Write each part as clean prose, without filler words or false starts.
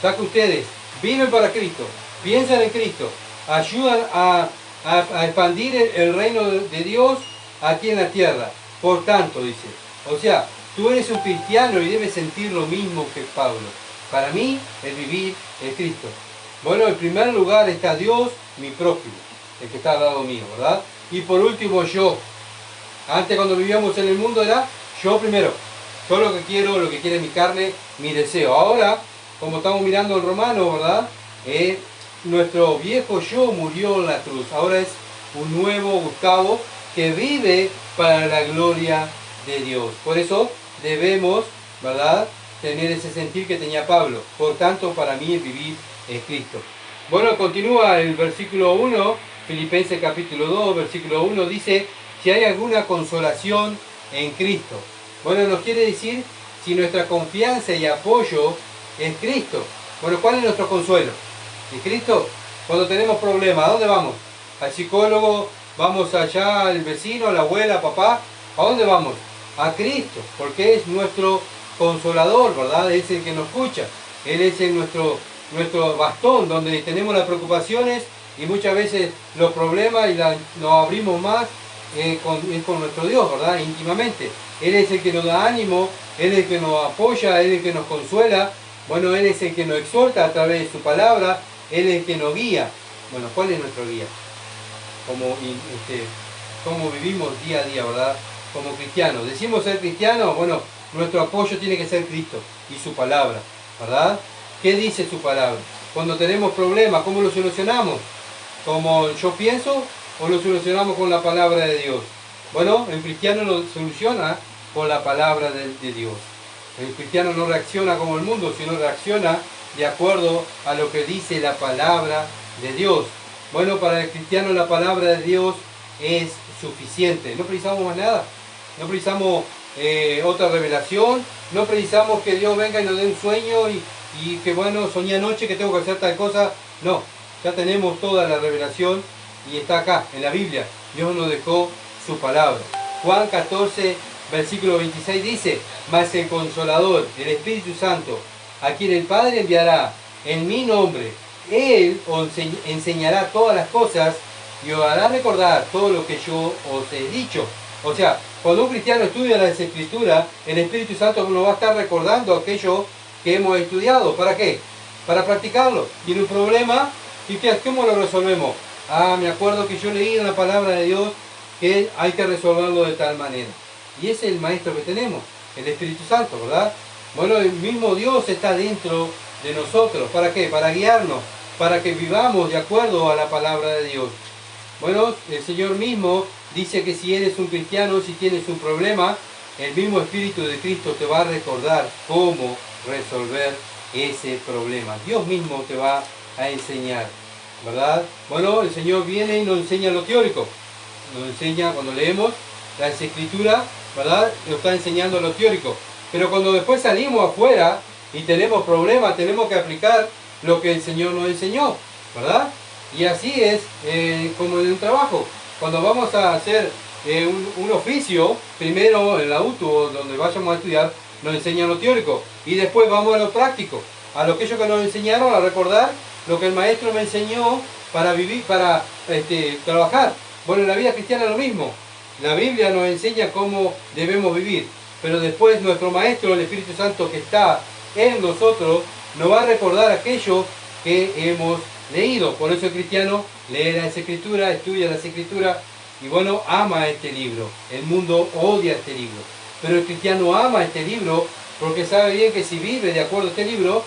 ya que ustedes viven para Cristo, piensan en Cristo, ayudan a expandir el reino de Dios aquí en la tierra. Por tanto, dice, o sea, tú eres un cristiano y debes sentir lo mismo que Pablo. Para mí, el vivir es Cristo. Bueno, en primer lugar está Dios, mi prójimo, el que está al lado mío, ¿verdad? Y por último, yo. Antes, cuando vivíamos en el mundo, era yo primero. Yo lo que quiero, lo que quiere mi carne, mi deseo. Ahora, como estamos mirando el Romano, ¿verdad? Nuestro viejo yo murió en la cruz. Ahora es un nuevo Gustavo que vive para la gloria de Dios. Por eso debemos, ¿verdad?, tener ese sentir que tenía Pablo. Por tanto, para mí el vivir es Cristo. Bueno, continúa el versículo 1, Filipenses capítulo 2, versículo 1, dice, si hay alguna consolación en Cristo. Bueno, nos quiere decir si nuestra confianza y apoyo es Cristo. Bueno, ¿cuál es nuestro consuelo? ¿Es Cristo? Cuando tenemos problemas, ¿a dónde vamos? ¿Al psicólogo? ¿Vamos allá al vecino, a la abuela, papá? ¿A dónde vamos? A Cristo, porque es nuestro consolador, ¿verdad? Es el que nos escucha. Él es nuestro bastón, donde tenemos las preocupaciones y muchas veces los problemas y nos abrimos más con nuestro Dios, ¿verdad? Íntimamente. Él es el que nos da ánimo, Él es el que nos apoya, Él es el que nos consuela. Bueno, Él es el que nos exhorta a través de su palabra, Él es el que nos guía. Bueno, ¿cuál es nuestro guía? Cómo vivimos día a día, ¿verdad? Como cristianos. Decimos ser cristianos, bueno, nuestro apoyo tiene que ser Cristo y su palabra, ¿verdad? ¿Qué dice su palabra? Cuando tenemos problemas, ¿cómo lo solucionamos? ¿Como yo pienso o lo solucionamos con la palabra de Dios? Bueno, el cristiano lo soluciona con la palabra de Dios. El cristiano no reacciona como el mundo, sino reacciona de acuerdo a lo que dice la palabra de Dios. Bueno, para el cristiano la palabra de Dios es suficiente. No precisamos más nada. No precisamos otra revelación. No precisamos que Dios venga y nos dé un sueño y que bueno, soñé anoche que tengo que hacer tal cosa. No, ya tenemos toda la revelación y está acá, en la Biblia. Dios nos dejó su palabra. Juan 14, versículo 26 dice, mas el Consolador, el Espíritu Santo, a quien el Padre enviará en mi nombre, Él os enseñará todas las cosas y os hará recordar todo lo que yo os he dicho. O sea, cuando un cristiano estudia las Escrituras, el Espíritu Santo nos va a estar recordando aquello que hemos estudiado. ¿Para qué? Para practicarlo. Tiene un problema, ¿y cómo lo resolvemos? Ah, me acuerdo que yo leí en la palabra de Dios que hay que resolverlo de tal manera. Y ese es el maestro que tenemos, el Espíritu Santo, ¿verdad? Bueno, el mismo Dios está dentro de nosotros. ¿Para qué? Para guiarnos, para que vivamos de acuerdo a la palabra de Dios. Bueno, el Señor mismo dice que si eres un cristiano, si tienes un problema, el mismo Espíritu de Cristo te va a recordar cómo resolver ese problema. Dios mismo te va a enseñar, ¿verdad? Bueno, el Señor viene y nos enseña lo teórico. Nos enseña cuando leemos las Escrituras, ¿verdad? Nos está enseñando lo teórico. Pero cuando después salimos afuera y tenemos problemas, tenemos que aplicar lo que el Señor nos enseñó, ¿verdad? Y así es como en un trabajo. Cuando vamos a hacer un oficio, primero en la UTU, donde vayamos a estudiar, nos enseñan lo teórico. Y después vamos a lo práctico, a lo que ellos que nos enseñaron, a recordar lo que el maestro me enseñó para vivir, para trabajar. Bueno, en la vida cristiana es lo mismo. La Biblia nos enseña cómo debemos vivir. Pero después nuestro Maestro, el Espíritu Santo que está en nosotros, nos va a recordar aquello que hemos leído. Por eso el cristiano lee las Escrituras, estudia las Escrituras y bueno, ama este libro. El mundo odia este libro. Pero el cristiano ama este libro porque sabe bien que si vive de acuerdo a este libro,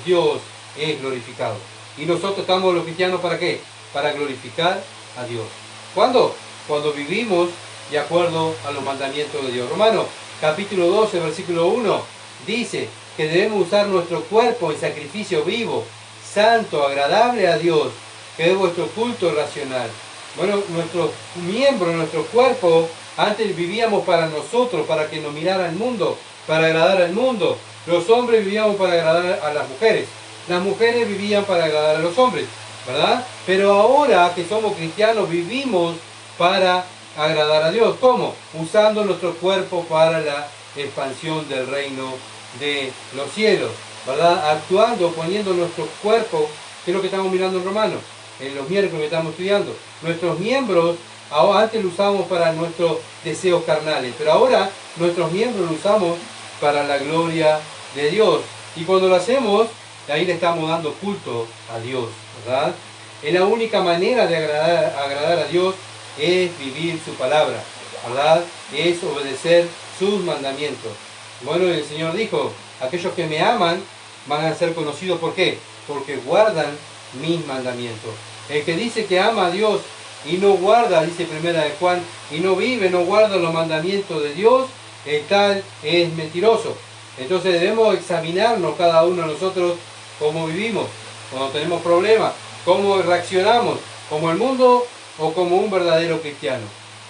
Dios es glorificado. Y nosotros estamos los cristianos ¿para qué? Para glorificar a Dios. ¿Cuándo? Cuando vivimos de acuerdo a los mandamientos de Dios. Romanos capítulo 12, versículo 1, dice que debemos usar nuestro cuerpo en sacrificio vivo, santo, agradable a Dios, que es vuestro culto racional. Bueno, nuestros miembros, nuestro cuerpo, antes vivíamos para nosotros, para que nos mirara el mundo, para agradar al mundo. Los hombres vivíamos para agradar a las mujeres. Las mujeres vivían para agradar a los hombres, ¿verdad? Pero ahora que somos cristianos, vivimos para agradar a Dios. ¿Cómo? Usando nuestro cuerpo para la expansión del reino de los cielos. ¿verdad? Actuando, poniendo nuestro cuerpo, que es lo que estamos mirando en Romanos, en los miércoles que estamos estudiando. Nuestros miembros, antes lo usábamos para nuestros deseos carnales, pero ahora nuestros miembros lo usamos para la gloria de Dios. Y cuando lo hacemos, ahí le estamos dando culto a Dios, ¿verdad? Es la única manera de agradar a Dios es vivir su palabra, ¿verdad? Es obedecer sus mandamientos. Bueno, el Señor dijo, aquellos que me aman van a ser conocidos, ¿por qué? Porque guardan mis mandamientos. El que dice que ama a Dios y no guarda, dice primera de Juan, y no vive, no guarda los mandamientos de Dios, el tal es mentiroso. Entonces debemos examinarnos cada uno de nosotros cómo vivimos, cuando tenemos problemas, cómo reaccionamos, como el mundo o como un verdadero cristiano.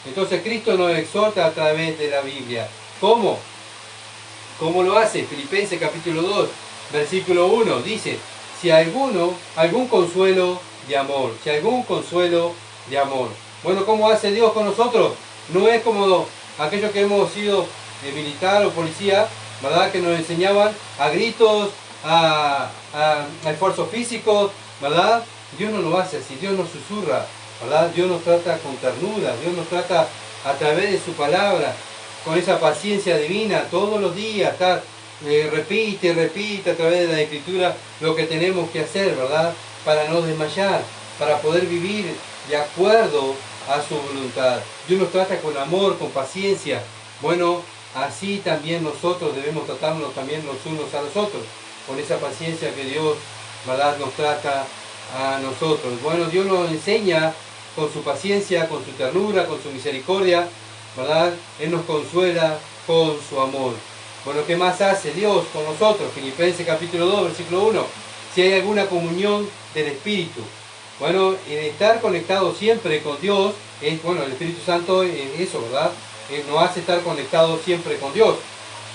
Entonces Cristo nos exhorta a través de la Biblia. ¿Cómo? ¿Cómo lo hace? Filipenses capítulo 2, versículo 1, dice, si algún consuelo de amor, si algún consuelo de amor. Bueno, ¿cómo hace Dios con nosotros? No es como aquellos que hemos sido militar o policía, ¿verdad? Que nos enseñaban a gritos, a esfuerzos físicos, ¿verdad? Dios no lo hace así, Dios nos susurra, ¿verdad? Dios nos trata con ternura, Dios nos trata a través de su palabra, con esa paciencia divina, todos los días, repite a través de la Escritura lo que tenemos que hacer, ¿verdad? Para no desmayar, para poder vivir de acuerdo a su voluntad. Dios nos trata con amor, con paciencia. Bueno, así también nosotros debemos tratarnos también los unos a los otros, con esa paciencia que Dios, ¿verdad?, nos trata a nosotros. Bueno, Dios nos enseña con su paciencia, con su ternura, con su misericordia, ¿verdad? Él nos consuela con su amor. Bueno, ¿qué más hace Dios con nosotros? Filipenses capítulo 2, versículo 1. Si hay alguna comunión del Espíritu. Bueno, en estar conectado siempre con Dios, el Espíritu Santo es eso, ¿verdad? Nos hace estar conectado siempre con Dios.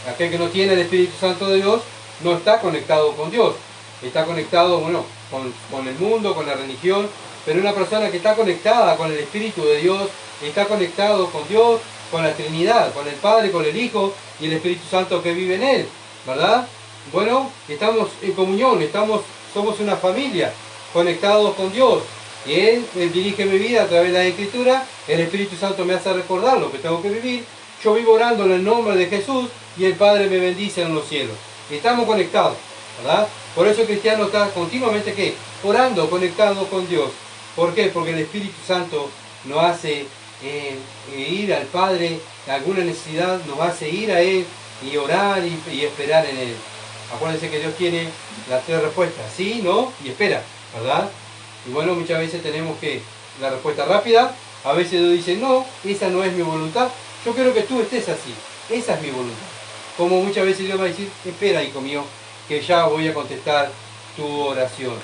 Aquel que no tiene el Espíritu Santo de Dios no está conectado con Dios. Está conectado, con el mundo, con la religión, pero una persona que está conectada con el Espíritu de Dios, está conectado con Dios, con la Trinidad, con el Padre, con el Hijo y el Espíritu Santo que vive en él, ¿verdad? Bueno, estamos en comunión, somos una familia, conectados con Dios. Y Él dirige mi vida a través de la Escritura, el Espíritu Santo me hace recordar lo que tengo que vivir, yo vivo orando en el nombre de Jesús y el Padre me bendice en los cielos. Estamos conectados, ¿verdad? Por eso el cristiano está continuamente, ¿qué? Orando, conectado con Dios. ¿Por qué? Porque el Espíritu Santo nos hace ir al Padre, alguna necesidad nos hace ir a Él y orar y esperar en Él. Acuérdense que Dios tiene las tres respuestas, sí, no y espera, ¿verdad? Y bueno, muchas veces tenemos que la respuesta rápida, a veces Dios dice, no, esa no es mi voluntad, yo quiero que tú estés así, esa es mi voluntad. Como muchas veces Dios va a decir, espera, hijo mío, que ya voy a contestar tu oración.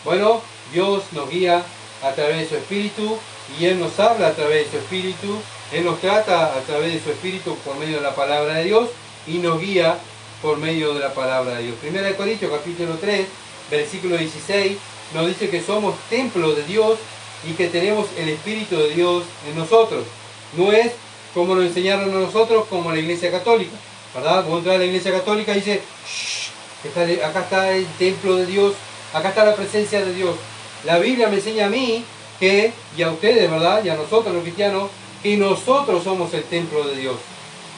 Bueno, Dios nos guía a través de su Espíritu y Él nos habla a través de su Espíritu, Él nos trata a través de su Espíritu por medio de la palabra de Dios y nos guía por medio de la palabra de Dios. Primera de Corintios capítulo 3, versículo 16, nos dice que somos templo de Dios y que tenemos el Espíritu de Dios en nosotros. No es como nos enseñaron a nosotros, como la Iglesia Católica, ¿verdad? Cuando entra a la Iglesia Católica dice, acá está el templo de Dios, acá está la presencia de Dios. La Biblia me enseña a mí que, y a ustedes, ¿verdad? Y a nosotros los cristianos, que nosotros somos el templo de Dios,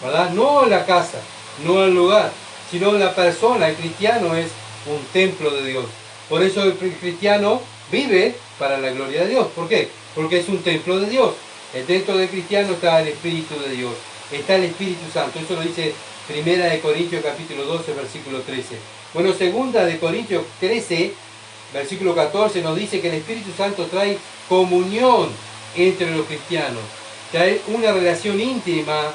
¿verdad? No la casa, no el lugar, sino la persona. El cristiano es un templo de Dios. Por eso el cristiano vive para la gloria de Dios. ¿Por qué? Porque es un templo de Dios. Dentro del cristiano está el Espíritu de Dios, está el Espíritu Santo. Eso lo dice Primera de Corintios capítulo 12, versículo 13. Bueno, Segunda de Corintios 13, versículo 14 nos dice que el Espíritu Santo trae comunión entre los cristianos, trae una relación íntima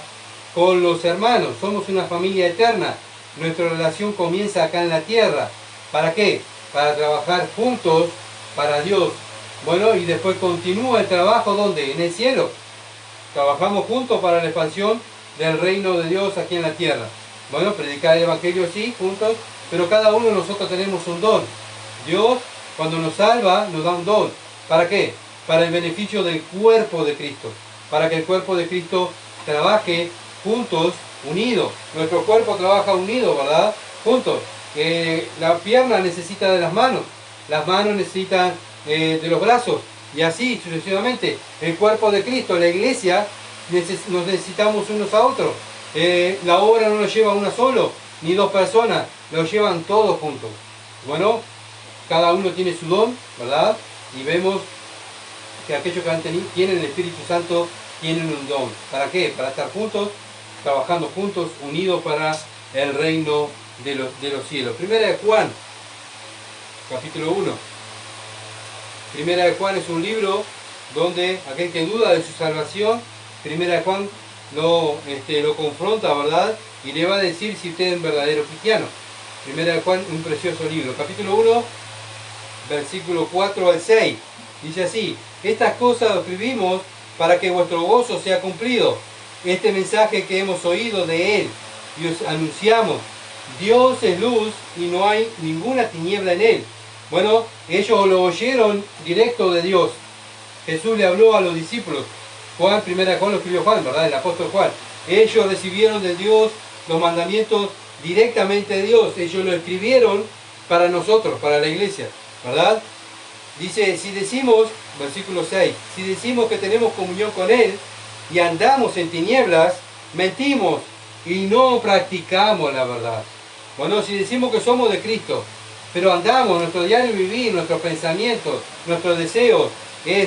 con los hermanos. Somos una familia eterna. Nuestra relación comienza acá en la tierra. ¿Para qué? Para trabajar juntos para Dios. Bueno, y después continúa el trabajo, ¿dónde? En el cielo. Trabajamos juntos para la expansión del reino de Dios aquí en la tierra. Bueno, predicar el Evangelio sí, juntos, pero cada uno de nosotros tenemos un don. Dios, cuando nos salva, nos da un don. ¿Para qué? Para el beneficio del cuerpo de Cristo. Para que el cuerpo de Cristo trabaje juntos, unidos. Nuestro cuerpo trabaja unido, ¿verdad? Juntos. La pierna necesita de las manos necesitan de los brazos, y así sucesivamente. El cuerpo de Cristo, la iglesia, nos necesitamos unos a otros. La obra no lo lleva una solo, ni dos personas, lo llevan todos juntos. Bueno, cada uno tiene su don, ¿verdad? Y vemos que aquellos que tienen el Espíritu Santo tienen un don. ¿Para qué? Para estar juntos, trabajando juntos, unidos para el reino de los cielos. Primera de Juan, capítulo 1. Primera de Juan es un libro donde aquel que duda de su salvación, Primera de Juan lo confronta, ¿verdad? Y le va a decir si usted es un verdadero cristiano. Primera de Juan, un precioso libro. Capítulo 1, versículo 4 al 6. Dice así: estas cosas escribimos para que vuestro gozo sea cumplido. Este mensaje que hemos oído de Él y os anunciamos: Dios es luz y no hay ninguna tiniebla en Él. Bueno, ellos lo oyeron directo de Dios. Jesús le habló a los discípulos. Primera Juan lo escribió Juan, ¿verdad? El apóstol Juan. Ellos recibieron de Dios los mandamientos directamente de Dios. Ellos lo escribieron para nosotros, para la iglesia, ¿verdad? Dice, si decimos, versículo 6, si decimos que tenemos comunión con Él y andamos en tinieblas, mentimos y no practicamos la verdad. Bueno, si decimos que somos de Cristo, pero andamos, nuestro diario vivir, nuestros pensamientos, nuestros deseos,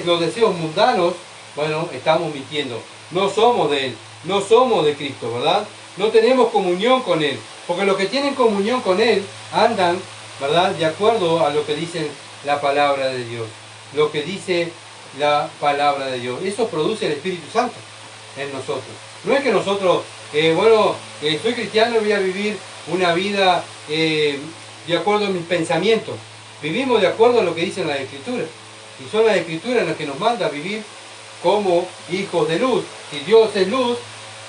los deseos mundanos, bueno, estamos mintiendo. No somos de Él, no somos de Cristo, ¿verdad? No tenemos comunión con Él, porque los que tienen comunión con Él andan, ¿verdad?, de acuerdo a lo que dice la palabra de Dios. Lo que dice la palabra de Dios. Eso produce el Espíritu Santo en nosotros. No es que nosotros, soy cristiano y voy a vivir una vida de acuerdo a mis pensamientos. Vivimos de acuerdo a lo que dicen las Escrituras. Y son las Escrituras las que nos manda a vivir como hijos de luz. Si Dios es luz,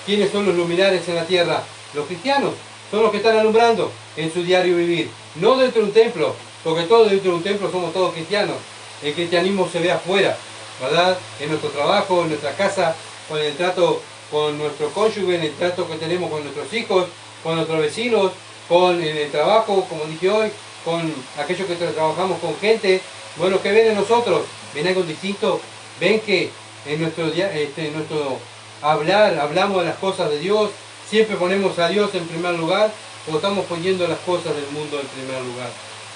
¿quiénes son los luminares en la tierra? Los cristianos. Son los que están alumbrando en su diario vivir. No dentro de un templo, porque todos dentro de un templo somos todos cristianos. El cristianismo se ve afuera, ¿verdad? En nuestro trabajo, en nuestra casa, con el trato con nuestro cónyuge, en el trato que tenemos con nuestros hijos, con nuestros vecinos, en el trabajo, como dije hoy, con aquellos que trabajamos con gente. Bueno, ¿qué ven en nosotros? ¿Ven algo distinto? ¿Ven que en nuestro hablar, hablamos de las cosas de Dios? ¿Siempre ponemos a Dios en primer lugar o estamos poniendo las cosas del mundo en primer lugar?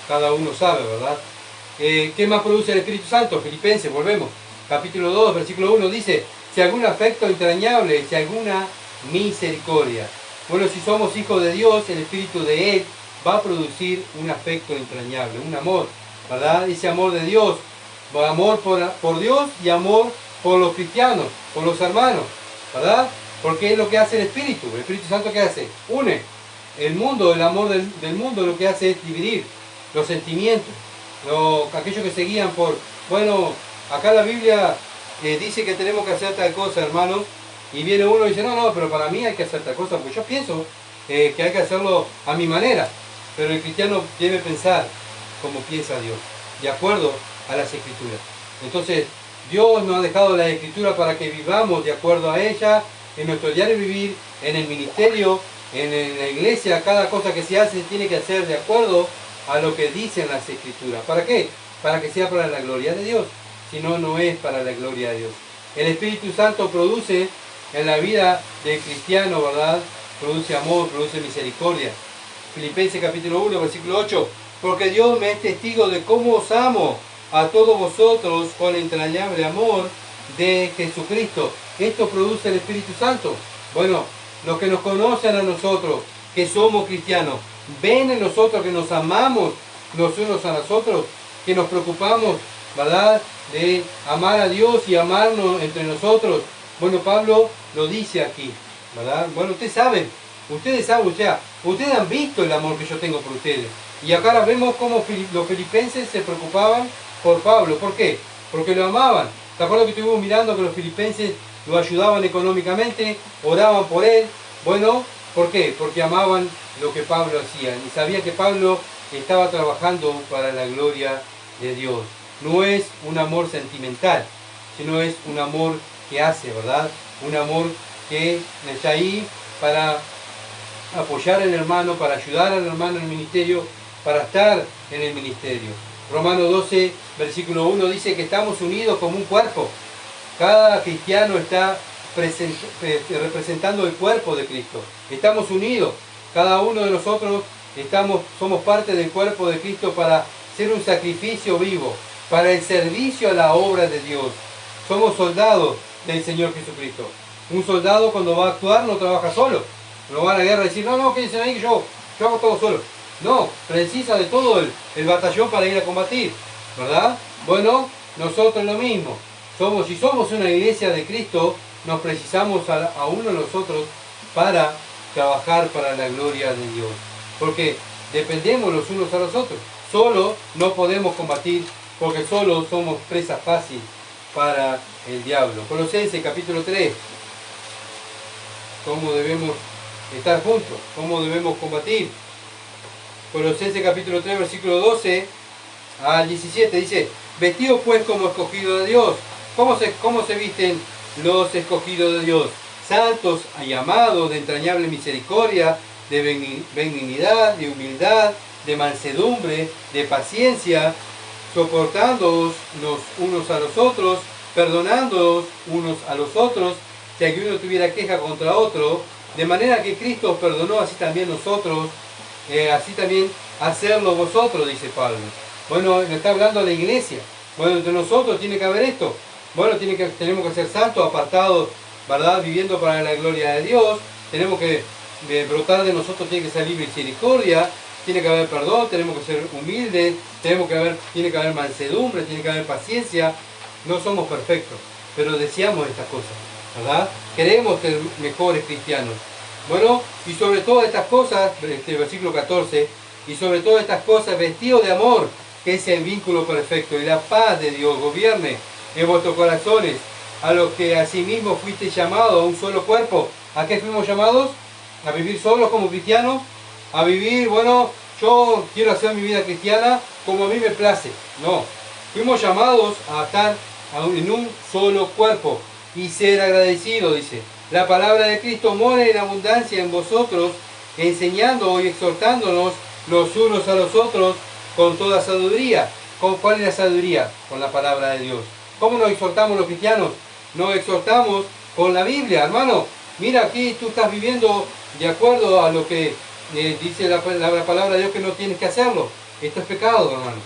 Cada uno sabe, ¿verdad? ¿Qué más produce el Espíritu Santo? Filipenses, volvemos. Capítulo 2, versículo 1 dice: si algún afecto entrañable, si alguna misericordia. Bueno, si somos hijos de Dios, el Espíritu de Él va a producir un afecto entrañable, un amor, ¿verdad? Ese amor de Dios, amor por Dios y amor por los cristianos, por los hermanos, ¿verdad? Porque es lo que hace el Espíritu. El Espíritu Santo, ¿qué hace? Une. El mundo, el amor del mundo, lo que hace es dividir los sentimientos. Aquellos que se guían por, bueno, acá la Biblia dice que tenemos que hacer tal cosa, hermanos, y viene uno y dice, no, pero para mí hay que hacer tal cosa, porque yo pienso que hay que hacerlo a mi manera. Pero el cristiano debe pensar como piensa Dios, de acuerdo a las Escrituras. Entonces, Dios nos ha dejado la Escritura para que vivamos de acuerdo a ella, en nuestro diario vivir, en el ministerio, en la iglesia. Cada cosa que se hace tiene que hacer de acuerdo a lo que dicen las Escrituras. ¿Para qué? Para que sea para la gloria de Dios. Si no, no es para la gloria de Dios. El Espíritu Santo produce en la vida del cristiano, ¿verdad? Produce amor, produce misericordia. Filipenses capítulo 1, versículo 8. Porque Dios me es testigo de cómo os amo a todos vosotros con el entrañable amor de Jesucristo. Esto produce el Espíritu Santo. Bueno, los que nos conocen a nosotros, que somos cristianos, ven en nosotros que nos amamos los unos a nosotros, que nos preocupamos, ¿verdad?, de amar a Dios y amarnos entre nosotros. Bueno, Pablo lo dice aquí, ¿verdad? Bueno, ustedes saben, o sea, ustedes han visto el amor que yo tengo por ustedes. Y acá vemos cómo los filipenses se preocupaban por Pablo. ¿Por qué? Porque lo amaban. ¿Te acuerdas que estuvimos mirando que los filipenses lo ayudaban económicamente, oraban por él? Bueno, ¿por qué? Porque amaban lo que Pablo hacía y sabía que Pablo estaba trabajando para la gloria de Dios. No es un amor sentimental, sino es un amor que hace, ¿verdad? Un amor que está ahí para apoyar al hermano, para ayudar al hermano en el ministerio, para estar en el ministerio. Romanos 12, versículo 1 dice que estamos unidos como un cuerpo. Cada cristiano está representando el cuerpo de Cristo. Estamos unidos. Cada uno de nosotros somos parte del cuerpo de Cristo para ser un sacrificio vivo, para el servicio a la obra de Dios. Somos soldados del Señor Jesucristo. Un soldado cuando va a actuar no trabaja solo. No va a la guerra y decir, no, que dicen ahí que yo hago todo solo. No, precisa de todo el batallón para ir a combatir, ¿verdad? Bueno, nosotros lo mismo. Si somos una iglesia de Cristo, nos precisamos a uno de nosotros para trabajar para la gloria de Dios. Porque dependemos los unos a los otros. Solo no podemos combatir porque solo somos presa fácil para el diablo. Colosenses capítulo 3. ¿Cómo debemos estar juntos? ¿Cómo debemos combatir? Colosenses capítulo 3, versículo 12 al 17 dice: vestidos pues como escogidos de Dios. ¿Cómo se visten los escogidos de Dios? Santos y amados, de entrañable misericordia, de benignidad, de humildad, de mansedumbre, de paciencia, soportándoos los unos a los otros, perdonándoos unos a los otros, si alguno tuviera queja contra otro, de manera que Cristo os perdonó, así también nosotros, así también hacerlo vosotros, dice Pablo. Bueno, le está hablando a la iglesia. Bueno, entre nosotros tiene que haber esto. Bueno, tenemos que ser santos, apartados, ¿verdad? Viviendo para la gloria de Dios. Tenemos que brotar de nosotros, tiene que salir misericordia, tiene que haber perdón, tenemos que ser humildes, tiene que haber mansedumbre, tiene que haber paciencia. No somos perfectos, pero deseamos estas cosas, ¿verdad? Queremos ser mejores cristianos. Bueno, y sobre todas estas cosas, versículo 14, y sobre todas estas cosas, vestidos de amor, que es el vínculo perfecto, y la paz de Dios gobierne en vuestros corazones, a los que asimismo fuiste llamados a un solo cuerpo. ¿A qué fuimos llamados? ¿A vivir solos como cristianos? A vivir, bueno, yo quiero hacer mi vida cristiana como a mí me place. No, fuimos llamados a estar en un solo cuerpo y ser agradecidos, dice. La palabra de Cristo mora en abundancia en vosotros, enseñando y exhortándonos los unos a los otros con toda sabiduría. ¿Cuál es la sabiduría? Con la palabra de Dios. ¿Cómo nos exhortamos los cristianos? Nos exhortamos con la Biblia, hermano. Mira, aquí tú estás viviendo de acuerdo a lo que dice la palabra de Dios, que no tienes que hacerlo. Esto es pecado, hermano,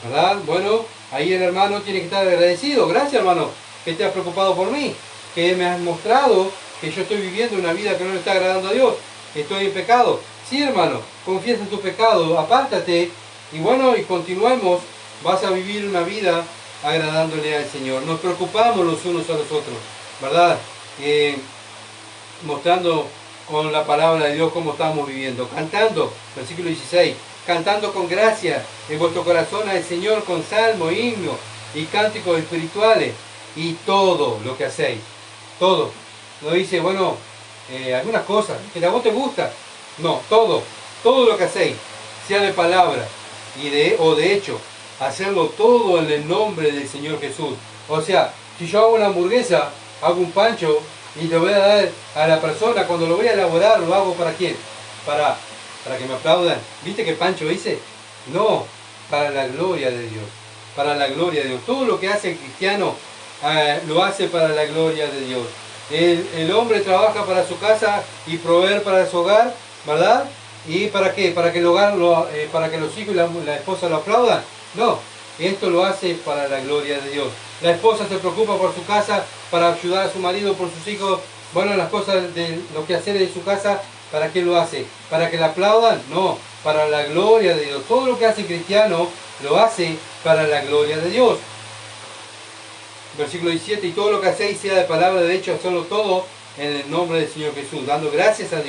¿verdad? Bueno, ahí el hermano tiene que estar agradecido. Gracias, hermano, que te has preocupado por mí, que me has mostrado que yo estoy viviendo una vida que no le está agradando a Dios, que estoy en pecado. Sí, hermano, confiesa en tu pecado, apártate y bueno, y continuemos. Vas a vivir una vida agradándole al Señor. Nos preocupamos los unos a los otros, ¿verdad? Mostrando con la palabra de Dios cómo estamos viviendo. Cantando, versículo 16, cantando con gracia en vuestro corazón al Señor con salmo, himno y cánticos espirituales, y todo lo que hacéis. Todo. No dice, bueno, algunas cosas que a vos te gusta. No, todo lo que hacéis, sea de palabra o de hecho, hacerlo todo en el nombre del Señor Jesús. O sea, si yo hago una hamburguesa, hago un pancho y le voy a dar a la persona, cuando lo voy a elaborar, ¿lo hago para quién? Para que me aplaudan. ¿Viste qué pancho hice? No, para la gloria de Dios. Para la gloria de Dios. Todo lo que hace el cristiano lo hace para la gloria de Dios. El hombre trabaja para su casa y proveer para su hogar, ¿verdad? ¿Y para qué? Para que el hogar para que los hijos y la esposa lo aplaudan. No, esto lo hace para la gloria de Dios. La esposa se preocupa por su casa, para ayudar a su marido, por sus hijos. Bueno, las cosas de los quehaceres de su casa, ¿para qué lo hace? ¿Para que la aplaudan? No, para la gloria de Dios. Todo lo que hace el cristiano lo hace para la gloria de Dios. Versículo 17, y todo lo que hacéis, sea de palabra, de hecho, hacerlo todo en el nombre del Señor Jesús, dando gracias a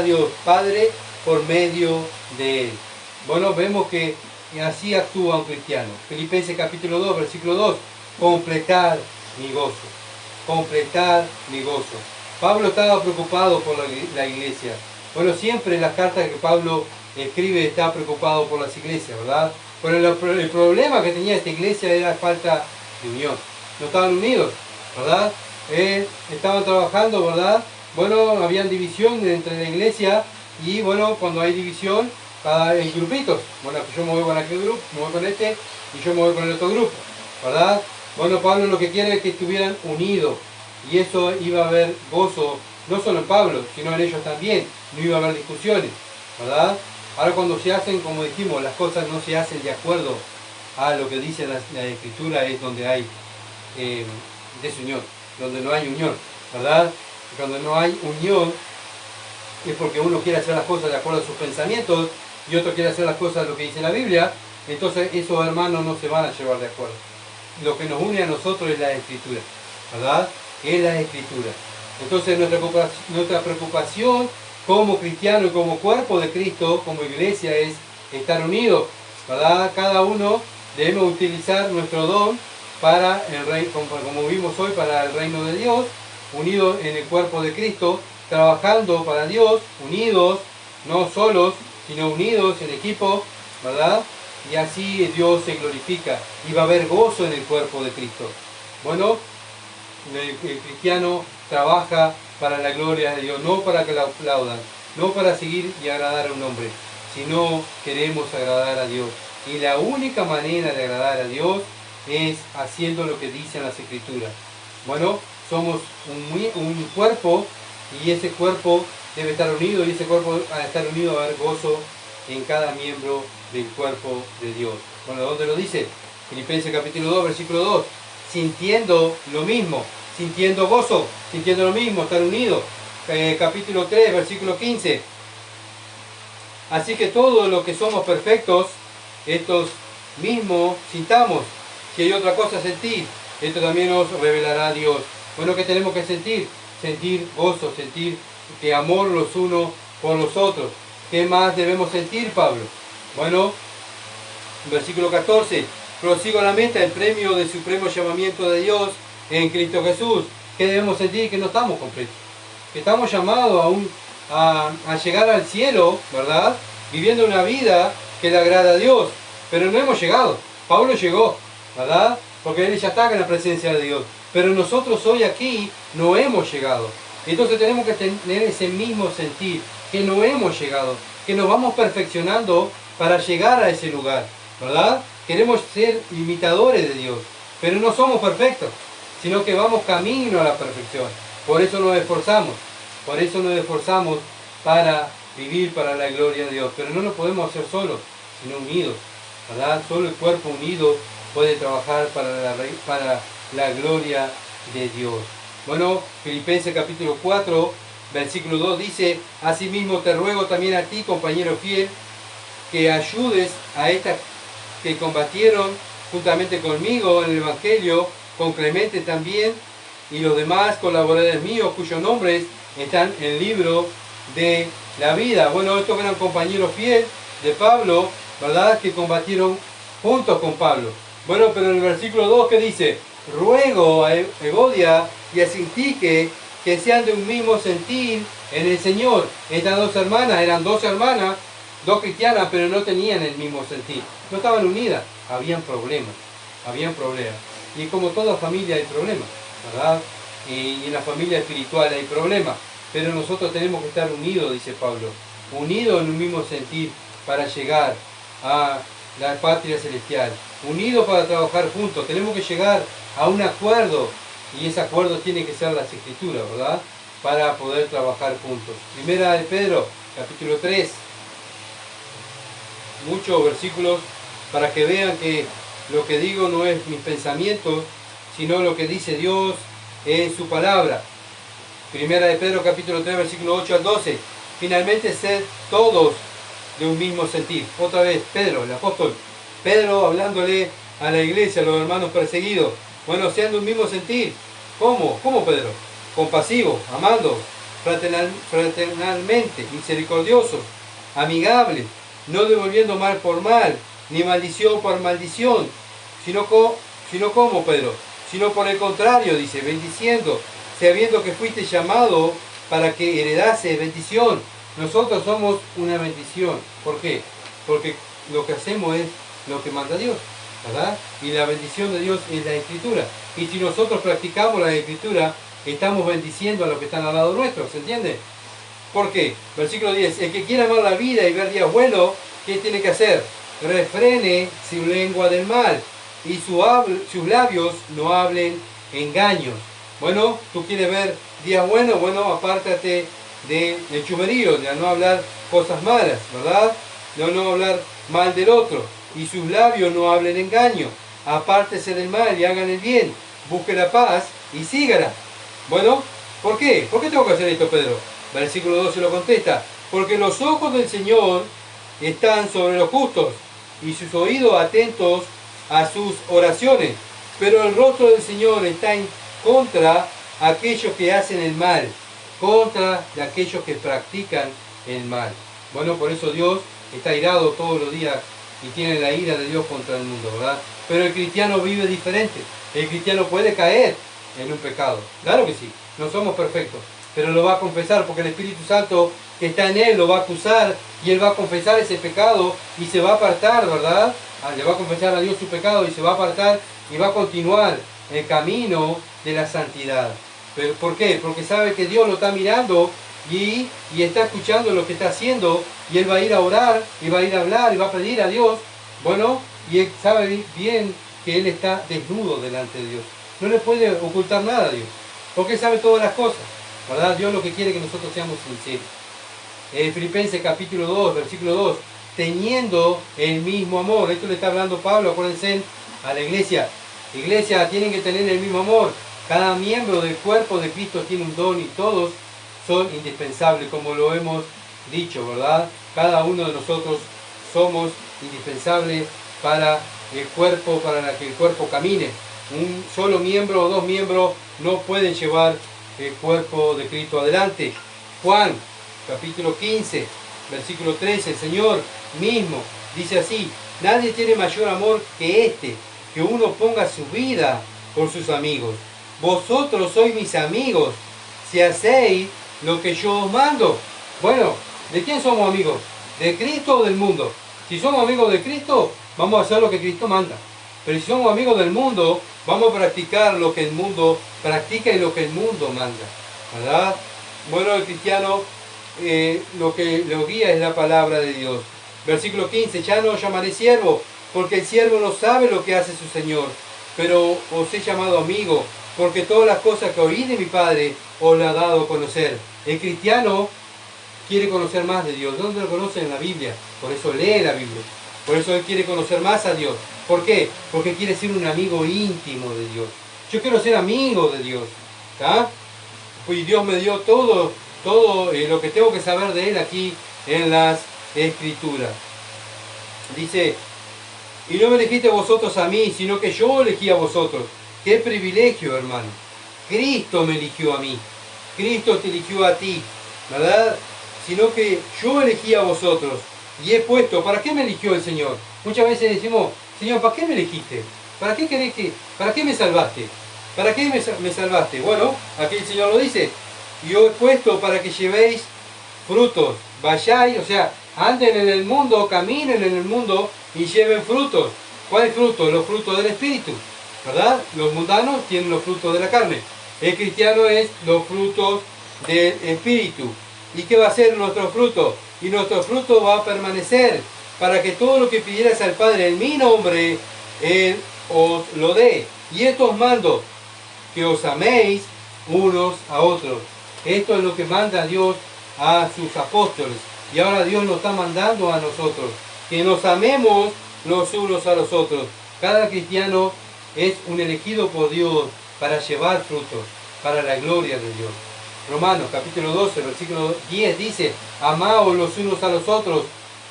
Dios Padre por medio de Él. Bueno, vemos que así actúa un cristiano. Filipenses capítulo 2, versículo 2, completar mi gozo. Completar mi gozo. Pablo estaba preocupado por la iglesia. Bueno, siempre en las cartas que Pablo escribe está preocupado por las iglesias, ¿verdad? Pero el problema que tenía esta iglesia era la falta de unión. No estaban unidos, ¿verdad? Estaban trabajando, ¿verdad? bueno, habían división entre la iglesia y bueno, cuando hay división, hay grupitos. Bueno, yo me voy con aquel grupo, me voy con este y yo me voy con el otro grupo, ¿verdad? Bueno, Pablo lo que quiere es que estuvieran unidos y eso iba a haber gozo, no solo en Pablo, sino en ellos también, no iba a haber discusiones, ¿verdad? Ahora cuando se hacen, como dijimos, las cosas no se hacen de acuerdo a lo que dice la Escritura, es donde hay desunión, donde no hay unión, ¿verdad? Cuando no hay unión es porque uno quiere hacer las cosas de acuerdo a sus pensamientos y otro quiere hacer las cosas lo que dice la Biblia, entonces esos hermanos no se van a llevar de acuerdo. Lo que nos une a nosotros es la Escritura, ¿verdad? Es la Escritura. Entonces nuestra preocupación como cristiano y como cuerpo de Cristo, como iglesia, es estar unidos, ¿verdad? Cada uno debemos utilizar nuestro don para el reino, como vimos hoy, para el reino de Dios, unidos en el cuerpo de Cristo, trabajando para Dios, unidos, no solos, sino unidos en equipo, ¿verdad? Y así Dios se glorifica y va a haber gozo en el cuerpo de Cristo. Bueno, el cristiano trabaja para la gloria de Dios, no para que lo aplaudan, no para seguir y agradar a un hombre, sino queremos agradar a Dios. Y la única manera de agradar a Dios es haciendo lo que dicen las Escrituras. Bueno, somos un cuerpo y ese cuerpo debe estar unido y ese cuerpo al estar unido va a haber gozo en cada miembro del cuerpo de Dios. Bueno, ¿dónde lo dice? Filipenses capítulo 2, versículo 2. Sintiendo lo mismo, sintiendo gozo, sintiendo lo mismo, estar unidos. Capítulo 3, versículo 15. Así que todos los que somos perfectos, estos mismos sintamos. Si hay otra cosa, sentir. Esto también nos revelará Dios. Bueno, ¿qué tenemos que sentir? Sentir gozo, sentir que amor los unos por los otros. ¿Qué más debemos sentir, Pablo? Bueno, versículo 14. Prosigo la meta, el premio del supremo llamamiento de Dios en Cristo Jesús. ¿Qué debemos sentir? Que no estamos completos. Que estamos llamados a llegar al cielo, ¿verdad? Viviendo una vida que le agrada a Dios. Pero no hemos llegado. Pablo llegó, ¿verdad? Porque él ya está en la presencia de Dios. Pero nosotros hoy aquí no hemos llegado. Entonces tenemos que tener ese mismo sentir, que no hemos llegado, que nos vamos perfeccionando para llegar a ese lugar, ¿verdad? Queremos ser imitadores de Dios, pero no somos perfectos, sino que vamos camino a la perfección. Por eso nos esforzamos para vivir para la gloria de Dios. Pero no lo podemos hacer solos, sino unidos, ¿verdad? Solo el cuerpo unido puede trabajar para la gloria de Dios. Bueno, Filipenses capítulo 4, versículo 2 dice: asimismo te ruego también a ti, compañero fiel, que ayudes a estas que combatieron juntamente conmigo en el Evangelio, con Clemente también, y los demás colaboradores míos, cuyos nombres están en el libro de la vida. Bueno, estos eran compañeros fieles de Pablo, ¿verdad? Que combatieron juntos con Pablo. Bueno, pero en el versículo 2, ¿qué dice? Ruego a Evodia y a Sintique que sean de un mismo sentir en el Señor. Estas dos hermanas eran dos hermanas, dos cristianas, pero no tenían el mismo sentir. No estaban unidas, habían problemas. Y como toda familia hay problemas, ¿verdad? Y en la familia espiritual hay problemas. Pero nosotros tenemos que estar unidos, dice Pablo, unidos en un mismo sentir para llegar a la patria celestial, unidos para trabajar juntos. Tenemos que llegar a un acuerdo, y ese acuerdo tiene que ser las Escrituras, ¿verdad? Para poder trabajar juntos. Primera de Pedro, capítulo 3, muchos versículos para que vean que lo que digo no es mis pensamientos, sino lo que dice Dios en su palabra. Primera de Pedro, capítulo 3, versículo 8 al 12. Finalmente, sed todos de un mismo sentir. Otra vez, Pedro, el apóstol Pedro, hablándole a la iglesia, a los hermanos perseguidos. Bueno, sean de un mismo sentir. ¿Cómo? ¿Cómo, Pedro? Compasivos, amando, fraternalmente, misericordiosos, amigables, no devolviendo mal por mal, ni maldición por maldición, sino como, Pedro, sino por el contrario, dice, bendiciendo, sabiendo que fuiste llamado para que heredase bendición. Nosotros somos una bendición. ¿Por qué? Porque lo que hacemos es lo que manda Dios, ¿verdad? Y la bendición de Dios es la Escritura. Y si nosotros practicamos la Escritura, estamos bendiciendo a los que están al lado nuestro, ¿se entiende? ¿Por qué? Versículo 10, el que quiera amar la vida y ver días buenos, ¿qué tiene que hacer? Refrene su lengua del mal y sus labios no hablen engaños. Bueno, tú quieres ver días buenos, bueno, apártate del chumerío, de no hablar cosas malas, ¿verdad? De no hablar mal del otro. Y sus labios no hablen engaño. Apártese del mal y hagan el bien. Busque la paz y sígala. Bueno, ¿por qué? ¿Por qué tengo que hacer esto, Pedro? Versículo 12 lo contesta. Porque los ojos del Señor están sobre los justos y sus oídos atentos a sus oraciones. Pero el rostro del Señor está en contra de aquellos que hacen el mal, contra de aquellos que practican el mal. Bueno, por eso Dios está airado todos los días y tiene la ira de Dios contra el mundo, ¿verdad? Pero el cristiano vive diferente. El cristiano puede caer en un pecado. Claro que sí, no somos perfectos, pero lo va a confesar porque el Espíritu Santo que está en él lo va a acusar y él va a confesar ese pecado y se va a apartar, ¿verdad? Le va a confesar a Dios su pecado y se va a apartar y va a continuar el camino de la santidad. ¿Pero por qué? Porque sabe que Dios lo está mirando y está escuchando lo que está haciendo y él va a ir a orar y va a ir a hablar y va a pedir a Dios. Bueno, y él sabe bien que él está desnudo delante de Dios. No le puede ocultar nada a Dios, porque él sabe todas las cosas, ¿verdad? Dios lo que quiere es que nosotros seamos sinceros. Filipenses capítulo 2, versículo 2, teniendo el mismo amor. Esto le está hablando Pablo, acuérdense, a la iglesia. Iglesia, tienen que tener el mismo amor. Cada miembro del cuerpo de Cristo tiene un don y todos son indispensables, como lo hemos dicho, ¿verdad? Cada uno de nosotros somos indispensables para el cuerpo, para que el cuerpo camine. Un solo miembro o dos miembros no pueden llevar el cuerpo de Cristo adelante. Juan, capítulo 15, versículo 13, el Señor mismo dice así: nadie tiene mayor amor que este, que uno ponga su vida por sus amigos. Vosotros sois mis amigos si hacéis lo que yo os mando. Bueno, ¿de quién somos amigos? ¿De Cristo o del mundo? Si somos amigos de Cristo, vamos a hacer lo que Cristo manda. Pero si somos amigos del mundo, vamos a practicar lo que el mundo practica y lo que el mundo manda, ¿verdad? Bueno, el cristiano lo que lo guía es la palabra de Dios. Versículo 15, ya no os llamaré siervo, porque el siervo no sabe lo que hace su Señor, pero os he llamado amigo, porque todas las cosas que oí de mi Padre os las he dado a conocer. El cristiano quiere conocer más de Dios. ¿Dónde lo conoce? En la Biblia. Por eso lee la Biblia. Por eso él quiere conocer más a Dios. ¿Por qué? Porque quiere ser un amigo íntimo de Dios. Yo quiero ser amigo de Dios. ¿Ah? Pues Dios me dio todo lo que tengo que saber de Él aquí en las Escrituras. Dice, y no me elegiste vosotros a mí, sino que yo elegí a vosotros. ¡Qué privilegio, hermano! Cristo me eligió a mí. Cristo te eligió a ti, ¿verdad? Sino que yo elegí a vosotros y he puesto. ¿Para qué me eligió el Señor? Muchas veces decimos, Señor, ¿para qué me elegiste? ¿Para qué me salvaste? ¿Para qué me salvaste? Bueno, aquí el Señor lo dice. Yo he puesto para que llevéis frutos. Vayáis, o sea, anden en el mundo, caminen en el mundo y lleven frutos. ¿Cuáles frutos? Los frutos del Espíritu, ¿verdad? Los mundanos tienen los frutos de la carne. El cristiano es los frutos del Espíritu. ¿Y qué va a ser nuestro fruto? Y nuestro fruto va a permanecer, para que todo lo que pidieras al Padre en mi nombre, Él os lo dé. Y esto os mando, que os améis unos a otros. Esto es lo que manda Dios a sus apóstoles. Y ahora Dios nos está mandando a nosotros, que nos amemos los unos a los otros. Cada cristiano es un elegido por Dios para llevar frutos, para la gloria de Dios. Romanos capítulo 12, versículo 10 dice, amaos los unos a los otros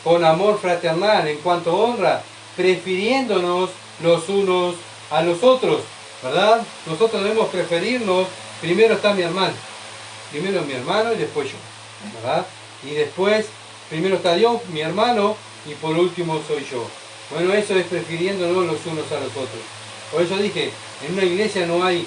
con amor fraternal, en cuanto honra, prefiriéndonos los unos a los otros, ¿verdad? Nosotros debemos preferirnos. Primero está mi hermano, primero mi hermano y después yo, ¿verdad? Y después, primero está Dios, mi hermano, y por último soy yo. Bueno, eso es prefiriéndonos los unos a los otros. Por eso dije, en una iglesia no hay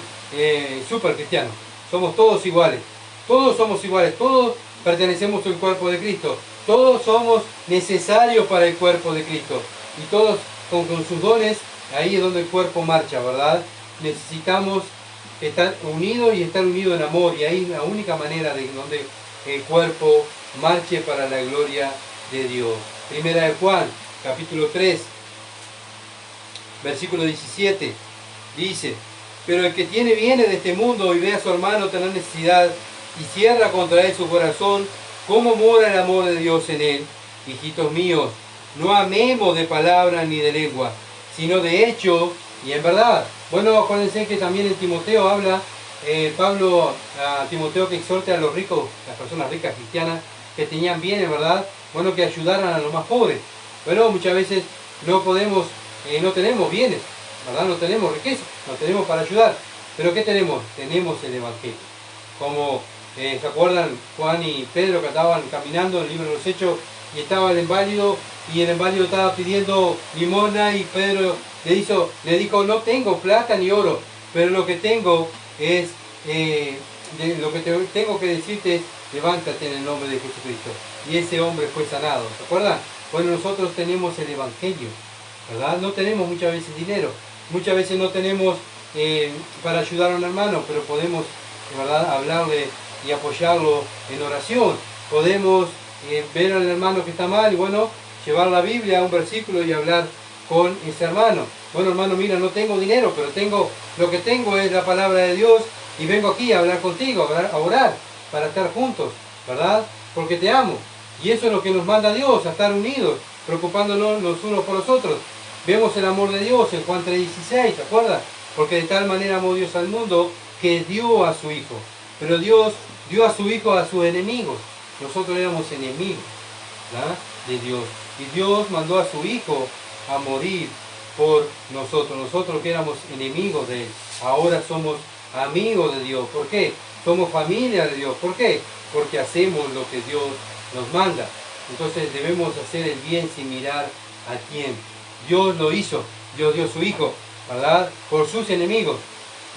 super cristianos, somos todos iguales. Todos somos iguales, todos pertenecemos al cuerpo de Cristo, todos somos necesarios para el cuerpo de Cristo y todos con sus dones, ahí es donde el cuerpo marcha, ¿verdad? Necesitamos estar unidos y estar unidos en amor. Y ahí es la única manera de donde el cuerpo marche para la gloria de Dios. Primera de Juan, capítulo 3, versículo 17, dice: pero el que tiene bienes de este mundo y ve a su hermano tener necesidad y cierra contra él su corazón, ¿cómo mora el amor de Dios en él? Hijitos míos, no amemos de palabra ni de lengua, sino de hecho y en verdad. Bueno, acuérdense que también en Timoteo habla Pablo a Timoteo que exhorte a los ricos, las personas ricas cristianas que tenían bienes, ¿verdad? Bueno, que ayudaran a los más pobres. Pero muchas veces no podemos, no tenemos bienes, ¿verdad? No tenemos riqueza, no tenemos para ayudar. ¿Pero qué tenemos? Tenemos el Evangelio. Como ¿se acuerdan? Juan y Pedro que estaban caminando en el libro de los Hechos y estaba el inválido y el inválido estaba pidiendo limosna y Pedro le dijo: no tengo plata ni oro, pero lo que tengo es, lo que tengo que decirte es: levántate en el nombre de Jesucristo. Y ese hombre fue sanado. ¿Se acuerdan? Bueno, nosotros tenemos el Evangelio, ¿verdad? No tenemos muchas veces dinero, muchas veces no tenemos para ayudar a un hermano, pero podemos, ¿verdad?, hablarle y apoyarlo en oración. Podemos ver al hermano que está mal y bueno, llevar la Biblia a un versículo y hablar con ese hermano. Bueno, hermano, mira, no tengo dinero, pero lo que tengo es la palabra de Dios y vengo aquí a hablar contigo, a orar, para estar juntos, ¿verdad? Porque te amo. Y eso es lo que nos manda Dios, a estar unidos, preocupándonos los unos por los otros. Vemos el amor de Dios en Juan 3:16, ¿se acuerdan? Porque de tal manera amó Dios al mundo que dio a su Hijo. Pero Dios dio a su Hijo a sus enemigos. Nosotros éramos enemigos, ¿verdad?, de Dios. Y Dios mandó a su Hijo a morir por nosotros. Nosotros que éramos enemigos de Él, ahora somos amigos de Dios. ¿Por qué? Somos familia de Dios. ¿Por qué? Porque hacemos lo que Dios nos manda. Entonces debemos hacer el bien sin mirar a quién. Dios lo hizo. Dios dio a su Hijo, ¿verdad?, por sus enemigos.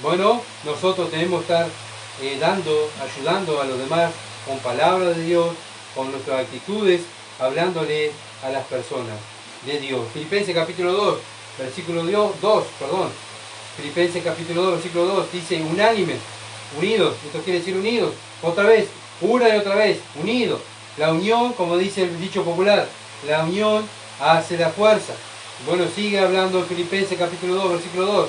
Bueno, nosotros debemos estar ayudando a los demás con palabras de Dios, con nuestras actitudes, hablándole a las personas de Dios. Filipenses capítulo 2, versículo 2, Filipenses capítulo 2, versículo 2, dice: unánimes, unidos. Esto quiere decir unidos. Otra vez, una y otra vez, unidos. La unión, como dice el dicho popular, la unión hace la fuerza. Bueno, sigue hablando en Filipenses capítulo 2, versículo 2,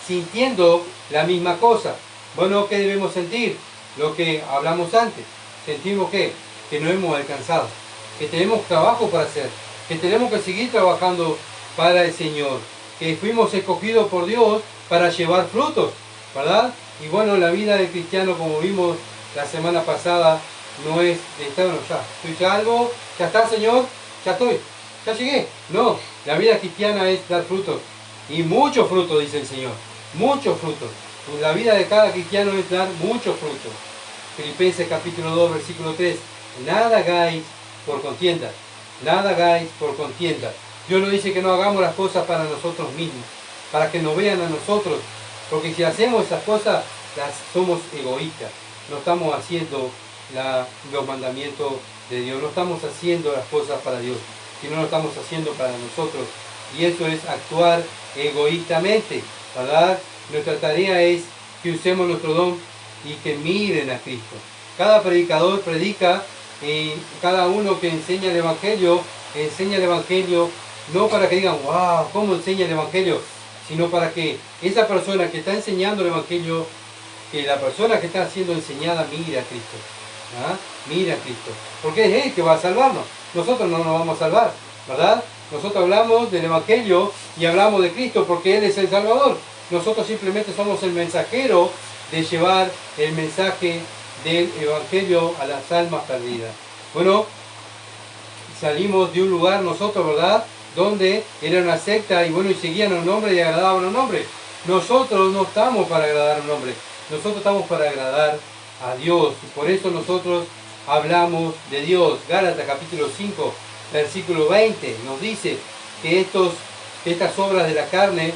sintiendo la misma cosa. Bueno, ¿qué debemos sentir? Lo que hablamos antes. Sentimos que no hemos alcanzado, que tenemos trabajo para hacer, que tenemos que seguir trabajando para el Señor, que fuimos escogidos por Dios para llevar frutos, ¿verdad? Y bueno, la vida del cristiano, como vimos la semana pasada, no es de estar, bueno, ya, estoy salvo, ya está, Señor, ya estoy, ya llegué. No, la vida cristiana es dar frutos, y muchos frutos, dice el Señor, muchos frutos. La vida de cada cristiano es dar muchos frutos. Filipenses capítulo 2, versículo 3, nada hagáis por contienda, nada hagáis por contienda. Dios nos dice que no hagamos las cosas para nosotros mismos, para que nos vean a nosotros, porque si hacemos esas cosas, somos egoístas, no estamos haciendo los mandamientos de Dios, no estamos haciendo las cosas para Dios, sino lo estamos haciendo para nosotros, y eso es actuar egoístamente, ¿verdad? Nuestra tarea es que usemos nuestro don y que miren a Cristo. Cada predicador predica, y cada uno que enseña el Evangelio no para que digan: wow, ¿cómo enseña el Evangelio?, sino para que esa persona que está enseñando el Evangelio, que la persona que está siendo enseñada mire a Cristo. ¿Ah? Mire a Cristo. Porque es Él que va a salvarnos. Nosotros no nos vamos a salvar, ¿verdad? Nosotros hablamos del Evangelio y hablamos de Cristo porque Él es el Salvador. Nosotros simplemente somos el mensajero de llevar el mensaje del Evangelio a las almas perdidas. Bueno, salimos de un lugar nosotros, ¿verdad?, donde era una secta y bueno, y seguían a un hombre y agradaban a un hombre. Nosotros no estamos para agradar a un hombre, nosotros estamos para agradar a Dios. Y por eso nosotros hablamos de Dios. Gálatas capítulo 5, versículo 20 nos dice que estas obras de la carne,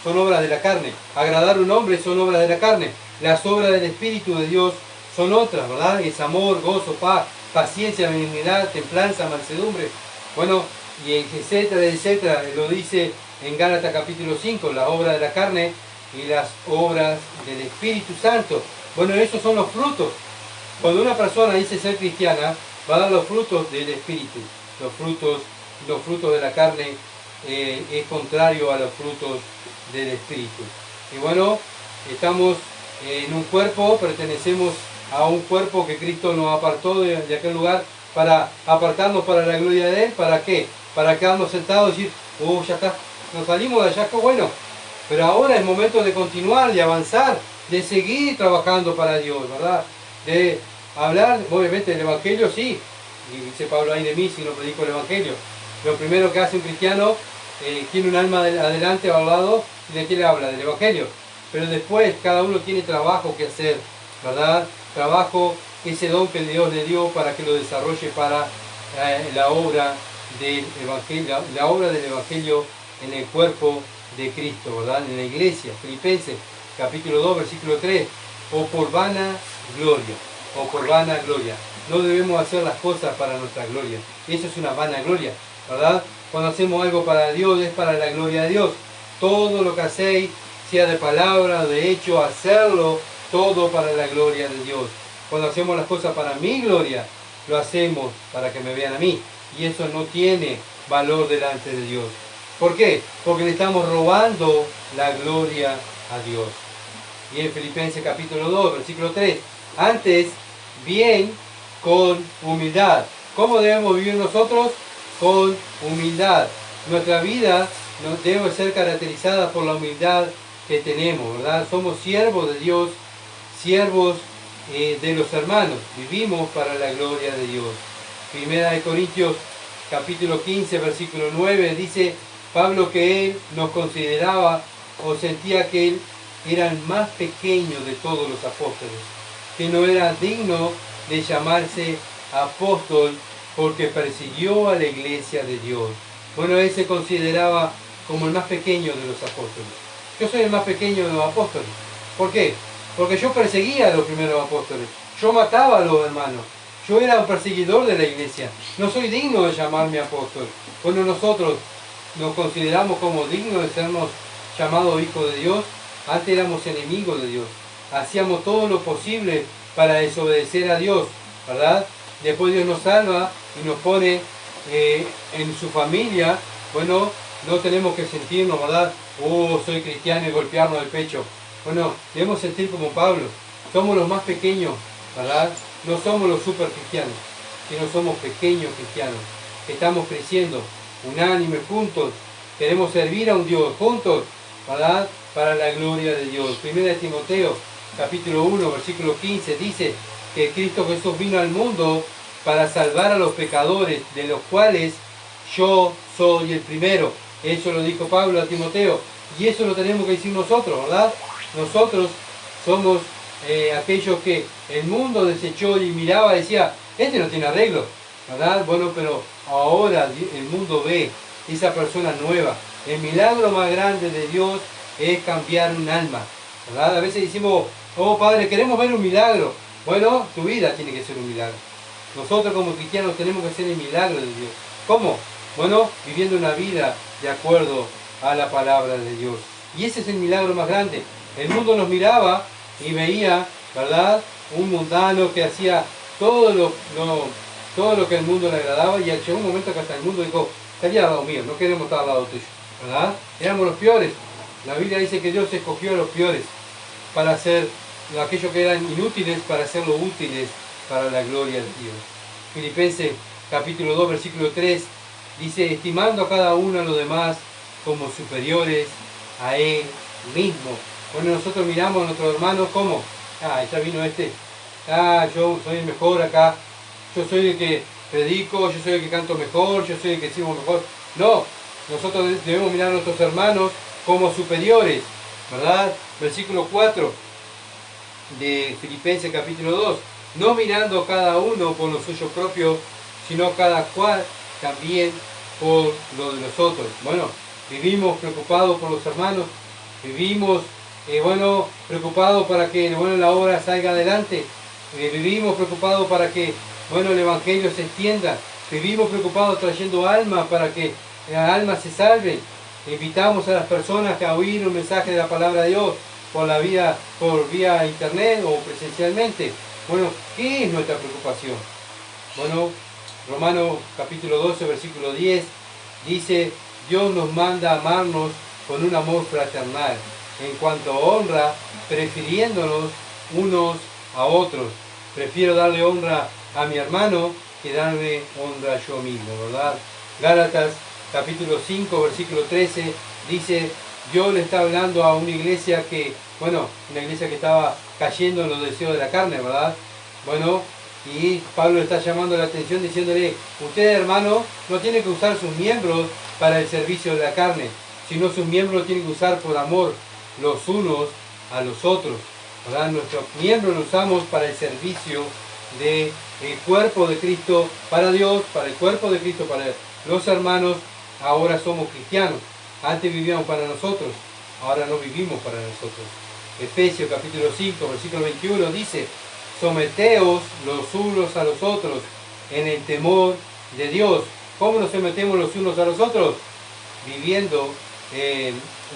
son obras de la carne. Agradar a un hombre son obras de la carne. Las obras del Espíritu de Dios son otras, ¿verdad? Es amor, gozo, paz, paciencia, benignidad, templanza, mansedumbre. Bueno, y etcétera, etcétera. Lo dice en Gálatas capítulo 5, la obra de la carne y las obras del Espíritu Santo. Bueno, esos son los frutos. Cuando una persona dice ser cristiana, va a dar los frutos del Espíritu. Los frutos de la carne es contrario a los frutos del Espíritu. Y bueno, estamos en un cuerpo, pertenecemos a un cuerpo que Cristo nos apartó de aquel lugar para apartarnos para la gloria de Él. ¿Para qué? Para quedarnos sentados y decir, ya está, nos salimos de allá, qué bueno. Pero ahora es momento de continuar, de avanzar, de seguir trabajando para Dios, ¿verdad? De hablar, obviamente, del Evangelio, sí. Y dice Pablo, ay de mí si no predico el Evangelio. Lo primero que hace un cristiano, tiene un alma adelante o al lado, ¿y de qué le habla? Del Evangelio. Pero después cada uno tiene trabajo que hacer, ¿verdad? Trabajo, ese don que Dios le dio para que lo desarrolle para la obra del Evangelio en el cuerpo de Cristo, ¿verdad? En la iglesia. Filipenses capítulo 2, versículo 3. O por vana gloria. No debemos hacer las cosas para nuestra gloria. Eso es una vana gloria, ¿verdad? Cuando hacemos algo para Dios, es para la gloria de Dios. Todo lo que hacéis, sea de palabra, de hecho, hacerlo todo para la gloria de Dios. Cuando hacemos las cosas para mi gloria, lo hacemos para que me vean a mí. Y eso no tiene valor delante de Dios. ¿Por qué? Porque le estamos robando la gloria a Dios. Y en Filipenses capítulo 2, versículo 3. Antes, bien con humildad. ¿Cómo debemos vivir nosotros? Con humildad. Nuestra vida debe ser caracterizada por la humildad que tenemos, ¿verdad? Somos siervos de Dios, siervos de los hermanos. Vivimos para la gloria de Dios. Primera de Corintios capítulo 15, versículo 9, dice Pablo que él nos consideraba o sentía que él era el más pequeño de todos los apóstoles, que no era digno de llamarse apóstol porque persiguió a la iglesia de Dios. Bueno, él se consideraba como el más pequeño de los apóstoles. Yo soy el más pequeño de los apóstoles. ¿Por qué? Porque yo perseguía a los primeros apóstoles. Yo mataba a los hermanos. Yo era un perseguidor de la iglesia. No soy digno de llamarme apóstol. Bueno, nosotros nos consideramos como dignos de sernos llamados hijos de Dios. Antes éramos enemigos de Dios. Hacíamos todo lo posible para desobedecer a Dios, ¿verdad? Después Dios nos salva y nos pone en su familia. Bueno, no tenemos que sentirnos, ¿verdad? Soy cristiano y golpearnos el pecho. Bueno, debemos sentir como Pablo. Somos los más pequeños, ¿verdad? No somos los super cristianos, sino somos pequeños cristianos. Estamos creciendo, unánimes, juntos. Queremos servir a un Dios juntos, ¿verdad? Para la gloria de Dios. Primera de Timoteo, capítulo 1, versículo 15, dice que Cristo Jesús vino al mundo para salvar a los pecadores, de los cuales yo soy el primero. Eso lo dijo Pablo a Timoteo. Y eso lo tenemos que decir nosotros, ¿verdad? Nosotros somos aquellos que el mundo desechó y miraba y decía, este no tiene arreglo, ¿verdad? Bueno, pero ahora el mundo ve esa persona nueva. El milagro más grande de Dios es cambiar un alma, ¿verdad? A veces decimos, Padre, queremos ver un milagro. Bueno, tu vida tiene que ser un milagro. Nosotros como cristianos tenemos que ser el milagro de Dios. ¿Cómo? Bueno, viviendo una vida de acuerdo a la palabra de Dios. Y ese es el milagro más grande. El mundo nos miraba y veía, ¿verdad? Un mundano que hacía todo lo que el mundo le agradaba, y llegó un momento que hasta el mundo dijo, estaría al lado mío, no queremos estar al lado tuyo, ¿verdad? Éramos los peores. La Biblia dice que Dios escogió a los peores para hacer aquellos que eran inútiles, para hacerlo útiles para la gloria de Dios. Filipenses capítulo 2, versículo 3, dice, estimando a cada uno a los demás como superiores a él mismo. Bueno, nosotros miramos a nuestros hermanos como, ya vino este, yo soy el mejor acá, yo soy el que predico, yo soy el que canto mejor, yo soy el que sirvo mejor. No, nosotros debemos mirar a nuestros hermanos como superiores, ¿verdad? Versículo 4 de Filipenses capítulo 2, no mirando cada uno por lo suyo propio, sino cada cual también por lo de los otros. Bueno, vivimos preocupados por los hermanos, vivimos preocupados para que la obra salga adelante, vivimos preocupados para que el Evangelio se extienda, vivimos preocupados trayendo almas para que las almas se salven. invitamos a las personas a oír un mensaje de la palabra de Dios por vía internet o presencialmente. Bueno, ¿qué es nuestra preocupación? Bueno, Romanos capítulo 12, versículo 10 dice: Dios nos manda a amarnos con un amor fraternal, en cuanto a honra, prefiriéndonos unos a otros. Prefiero darle honra a mi hermano que darme honra yo mismo, ¿verdad? Gálatas capítulo 5, versículo 13 dice: Dios le está hablando a una iglesia que, una iglesia que estaba cayendo en los deseos de la carne, ¿verdad? Bueno, y Pablo le está llamando la atención diciéndole: ustedes, hermanos, no tienen que usar sus miembros para el servicio de la carne, sino sus miembros tienen que usar por amor los unos a los otros, ¿verdad? Nuestros miembros los usamos para el servicio del cuerpo de Cristo, para Dios, para el cuerpo de Cristo, para los hermanos. Ahora somos cristianos. Antes vivíamos para nosotros, ahora no vivimos para nosotros. Efesios capítulo 5, versículo 21 dice: someteos los unos a los otros en el temor de Dios. ¿Cómo nos sometemos los unos a los otros? Viviendo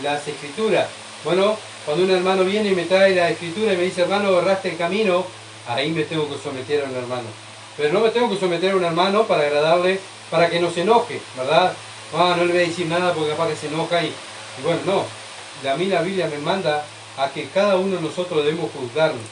las escrituras. Bueno, cuando un hermano viene y me trae la escritura y me dice: hermano, agarraste el camino, ahí me tengo que someter a un hermano. Pero no me tengo que someter a un hermano para agradarle, para que no se enoje, ¿verdad? No le voy a decir nada porque capaz que se enoja y bueno, no. A mí la Biblia me manda a que cada uno de nosotros debemos juzgarnos.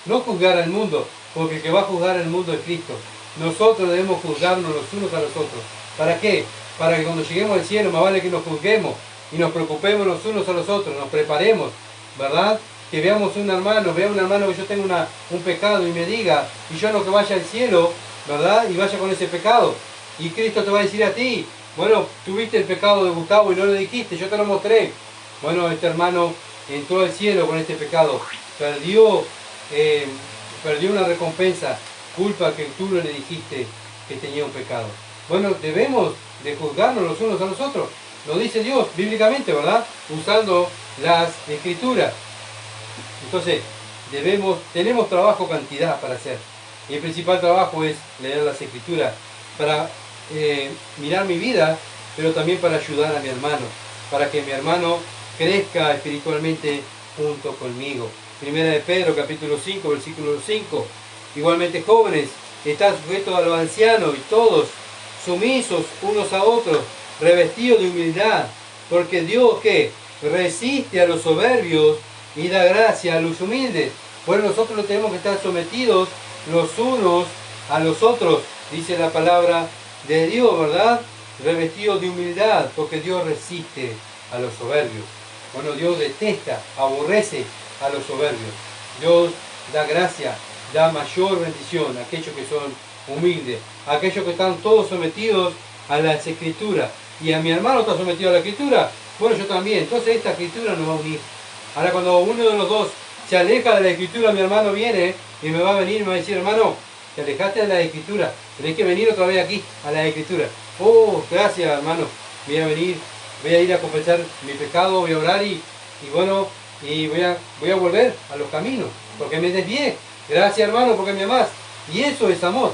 No juzgar al mundo, porque el que va a juzgar al mundo es Cristo. Nosotros debemos juzgarnos los unos a los otros. ¿Para qué? Para que cuando lleguemos al cielo, más vale que nos juzguemos y nos preocupemos los unos a los otros, nos preparemos, ¿verdad? Que veamos un hermano, vea un hermano que yo tengo un pecado y me diga, y yo no que vaya al cielo, ¿verdad? Y vaya con ese pecado. Y Cristo te va a decir a ti: bueno, tuviste el pecado de Gustavo y no lo dijiste, yo te lo mostré. Bueno, este hermano entró al cielo con este pecado, perdió una recompensa, culpa que tú no le dijiste que tenía un pecado. Bueno, debemos de juzgarnos los unos a los otros. Lo dice Dios bíblicamente, ¿verdad? Usando las escrituras. Entonces, tenemos trabajo cantidad para hacer. Y el principal trabajo es leer las escrituras para mirar mi vida, pero también para ayudar a mi hermano, para que mi hermano crezca espiritualmente junto conmigo. Primera de Pedro, capítulo 5, versículo 5. Igualmente, jóvenes, están sujetos a los ancianos y todos sumisos unos a otros, revestidos de humildad, porque Dios, ¿qué? Resiste a los soberbios y da gracia a los humildes. Bueno, nosotros no tenemos que estar sometidos los unos a los otros, dice la palabra de Dios, ¿verdad? Revestidos de humildad, porque Dios resiste a los soberbios. Bueno, Dios detesta, aborrece a los soberbios. Dios da gracia, da mayor bendición a aquellos que son humildes, a aquellos que están todos sometidos a las escrituras. Y a mi hermano está sometido a la escritura, bueno, yo también. Entonces esta escritura nos va a unir. Ahora, cuando uno de los dos se aleja de la escritura, mi hermano viene y me va a venir y me va a decir: hermano, te alejaste de la escritura, tenés que venir otra vez aquí a la escritura. Oh, gracias, hermano, voy a venir, voy a ir a confesar mi pecado, voy a orar y voy a volver a los caminos, porque me desvié. Gracias, hermano, porque me amás. Y eso es amor.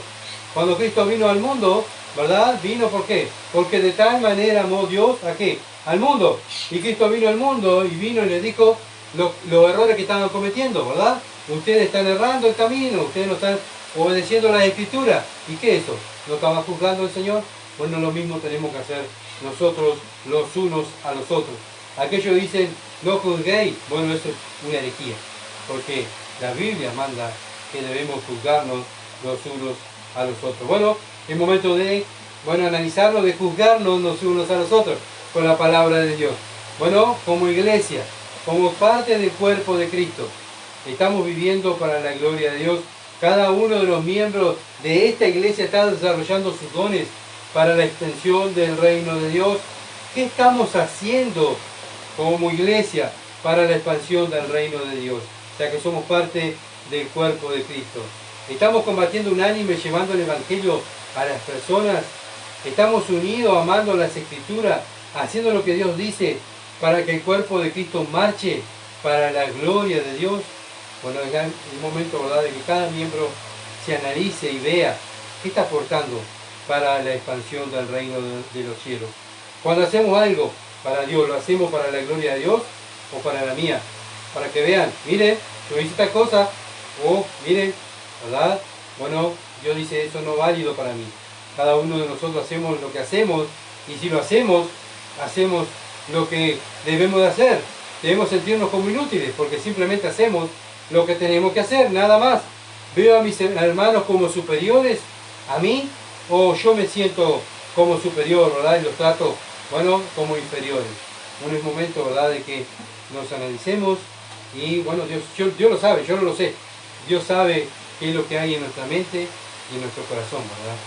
Cuando Cristo vino al mundo, ¿verdad? Vino ¿por qué? Porque de tal manera amó Dios ¿a qué? Al mundo. Y Cristo vino al mundo y vino y les dijo los errores que estaban cometiendo, ¿verdad? Ustedes están errando el camino, ustedes no están obedeciendo las escrituras. ¿Y qué es eso? ¿No estaba juzgando el Señor? Bueno, lo mismo tenemos que hacer nosotros los unos a los otros. Aquellos dicen: no juzguéis. Bueno, eso es una herejía, porque la Biblia manda que debemos juzgarnos los unos a los otros. Bueno, es momento de analizarnos, de juzgarnos los unos a los otros con la palabra de Dios. Bueno, como iglesia, como parte del cuerpo de Cristo, estamos viviendo para la gloria de Dios. Cada uno de los miembros de esta iglesia está desarrollando sus dones para la extensión del reino de Dios. ¿Qué estamos haciendo como iglesia para la expansión del reino de Dios? O sea que somos parte del cuerpo de Cristo. Estamos combatiendo unánime, llevando el evangelio a las personas. Estamos unidos, amando las escrituras, haciendo lo que Dios dice para que el cuerpo de Cristo marche para la gloria de Dios. Bueno, es el momento, ¿verdad?, de que cada miembro se analice y vea qué está aportando para la expansión del reino de los cielos. Cuando hacemos algo, para Dios? ¿Lo hacemos para la gloria de Dios o para la mía? Para que vean, miren, yo hice esta cosa, o miren, ¿verdad? Bueno, Dios dice, eso no es válido para mí. Cada uno de nosotros hacemos lo que hacemos, y si lo hacemos, hacemos lo que debemos de hacer. Debemos sentirnos como inútiles, porque simplemente hacemos lo que tenemos que hacer, nada más. ¿Veo a mis hermanos como superiores a mí? ¿O yo me siento como superior, verdad? Y los trato, bueno, como inferiores. Bueno, es momento, ¿verdad?, de que nos analicemos. Y bueno, Dios lo sabe, yo no lo sé. Dios sabe qué es lo que hay en nuestra mente y en nuestro corazón, ¿verdad?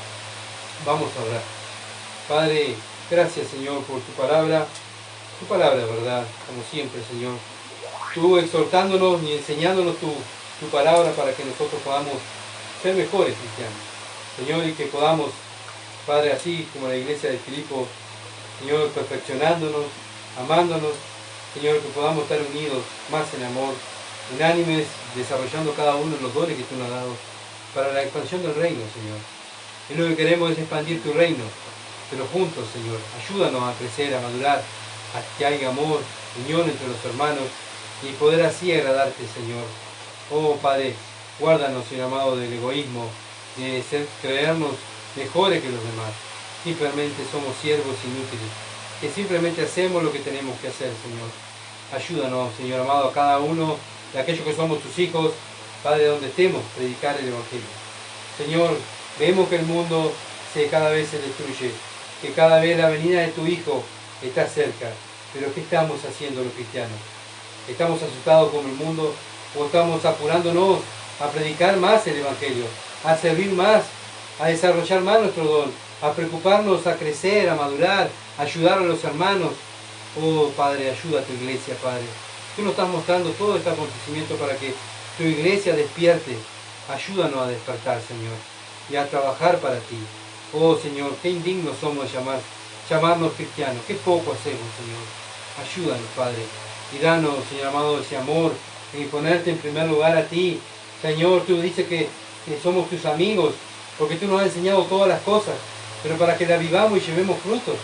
Vamos a orar. Padre, gracias, Señor, por tu palabra, ¿verdad? Como siempre, Señor. Tú exhortándonos y enseñándonos tu palabra para que nosotros podamos ser mejores cristianos. Señor, y que podamos, Padre, así como la iglesia de Filipo, Señor, perfeccionándonos, amándonos, Señor, que podamos estar unidos más en amor, unánimes, desarrollando cada uno de los dones que tú nos has dado para la expansión del reino, Señor. Y lo que queremos es expandir tu reino, pero juntos, Señor, ayúdanos a crecer, a madurar, a que haya amor, unión entre los hermanos y poder así agradarte, Señor. Oh, Padre, guárdanos, Señor amado, del egoísmo, de creernos mejores que los demás. Simplemente somos siervos inútiles, que simplemente hacemos lo que tenemos que hacer, Señor. Ayúdanos, Señor amado, a cada uno de aquellos que somos tus hijos, Padre, donde estemos, predicar el Evangelio. Señor, vemos que el mundo cada vez se destruye, que cada vez la venida de tu Hijo está cerca. Pero ¿qué estamos haciendo los cristianos? ¿Estamos asustados como el mundo o estamos apurándonos a predicar más el Evangelio, a servir más, a desarrollar más nuestro don, a preocuparnos, a crecer, a madurar, a ayudar a los hermanos? Oh, Padre, ayuda a tu iglesia, Padre. Tú nos estás mostrando todo este acontecimiento para que tu iglesia despierte. Ayúdanos a despertar, Señor, y a trabajar para ti. Oh, Señor, qué indignos somos de llamarnos cristianos. Qué poco hacemos, Señor. Ayúdanos, Padre. Y danos, Señor amado, ese amor en ponerte en primer lugar a ti. Señor, tú dices que somos tus amigos, porque tú nos has enseñado todas las cosas, pero para que la vivamos y llevemos frutos.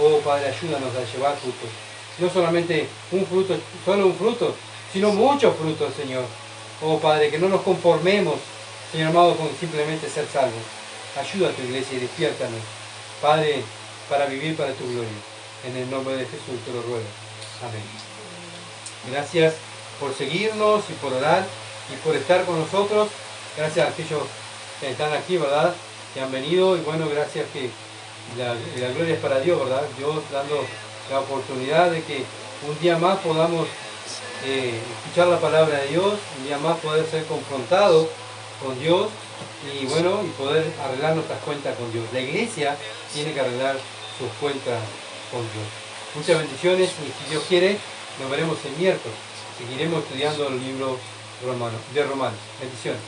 Oh, Padre, ayúdanos a llevar frutos. No solamente un fruto, solo un fruto, sino muchos frutos, Señor. Oh, Padre, que no nos conformemos, Señor amado, con simplemente ser salvos. Ayuda a tu iglesia y despiértanos, Padre, para vivir para tu gloria. En el nombre de Jesús te lo ruego. Amén. Gracias por seguirnos y por orar y por estar con nosotros. Gracias a aquellos que están aquí, ¿verdad?, que han venido. Y bueno, gracias que la gloria es para Dios, ¿verdad? Dios dando la oportunidad de que un día más podamos escuchar la palabra de Dios, un día más poder ser confrontados con Dios y bueno, y poder arreglar nuestras cuentas con Dios. La iglesia tiene que arreglar sus cuentas con Dios. Muchas bendiciones y si Dios quiere, nos veremos el miércoles. Seguiremos estudiando el libro de Romanos. Bendiciones.